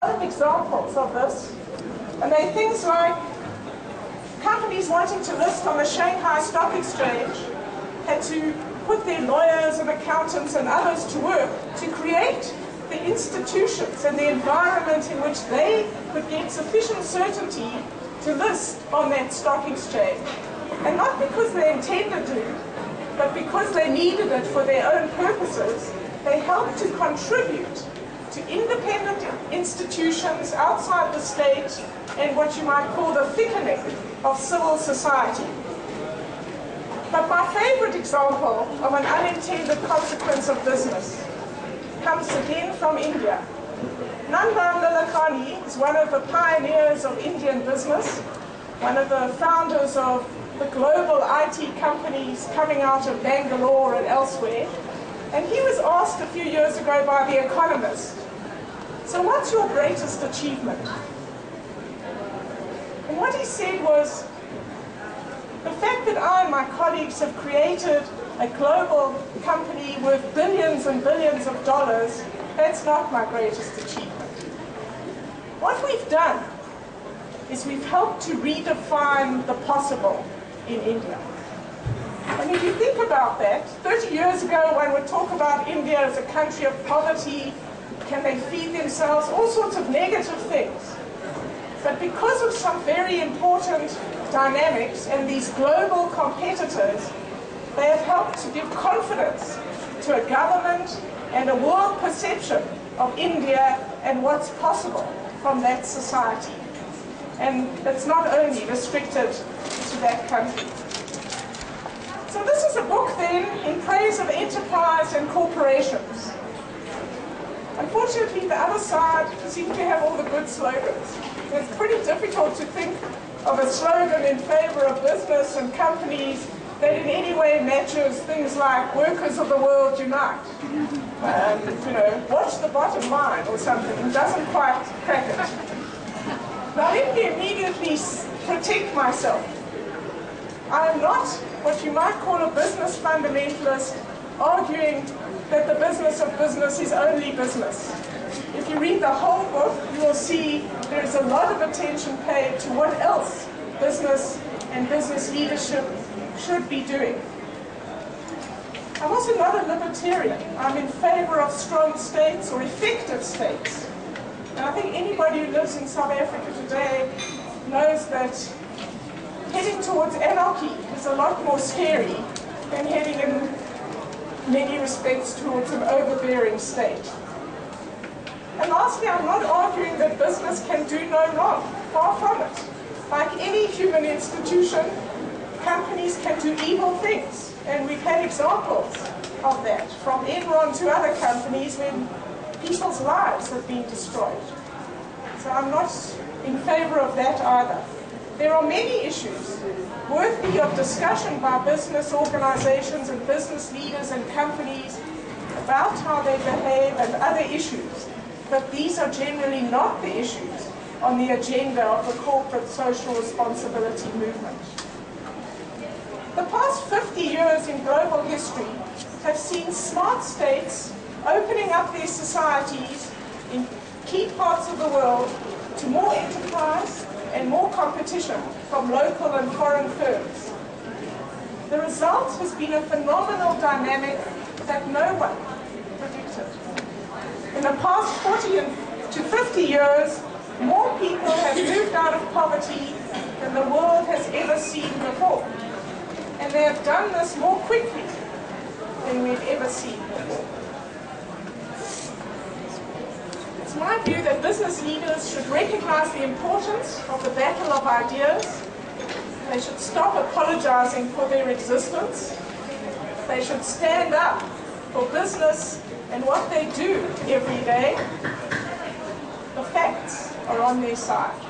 Examples of this, and they're things like companies wanting to list on the Shanghai Stock Exchange had to put their lawyers and accountants and others to work to create the institutions and the environment in which they could get sufficient certainty to list on that stock exchange. And not because they intended to, but because they needed it for their own purposes, they helped to contribute to independent institutions outside the state and what you might call the thickening of civil society. But my favorite example of an unintended consequence of business comes again from India. Nandan Nilekani is one of the pioneers of Indian business, one of the founders of the global IT companies coming out of Bangalore and elsewhere. And he was asked a few years ago by The Economist, so what's your greatest achievement? And what he said was, the fact that I and my colleagues have created a global company worth billions and billions of dollars, that's not my greatest achievement. What we've done is we've helped to redefine the possible in India. And if you think about that, 30 years ago one would talk about India as a country of poverty, can they feed themselves, all sorts of negative things. But because of some very important dynamics and these global competitors, they have helped to give confidence to a government and a world perception of India and what's possible from that society. And it's not only restricted to that country. So this is a book then in praise of enterprise and corporations. Unfortunately, the other side seems to have all the good slogans. It's pretty difficult to think of a slogan in favor of business and companies that in any way matches things like workers of the world unite. Watch the bottom line or something. It doesn't quite crack it. Now let me immediately protect myself. I am not what you might call a business fundamentalist arguing that the business of business is only business. If you read the whole book, you will see there is a lot of attention paid to what else business and business leadership should be doing. I'm also not a libertarian. I'm in favor of strong states or effective states. And I think anybody who lives in South Africa today knows that heading towards anarchy is a lot more scary than heading in many respects towards an overbearing state. And lastly, I'm not arguing that business can do no wrong. Far from it. Like any human institution, companies can do evil things. And we've had examples of that, from Enron to other companies when people's lives have been destroyed. So I'm not in favor of that either. There are many issues worthy of discussion by business organizations and business leaders and companies about how they behave and other issues. But these are generally not the issues on the agenda of the corporate social responsibility movement. The past 50 years in global history have seen smart states opening up their societies in key parts of the world to more enterprise and more competition from local and foreign firms. The result has been a phenomenal dynamic that no one predicted. In the past 40 to 50 years, more people have moved out of poverty than the world has ever seen before. And they have done this more quickly than we've ever seen before. It's my view that business leaders should recognize the importance of the battle of ideas. They should stop apologizing for their existence. They should stand up for business and what they do every day. The facts are on their side.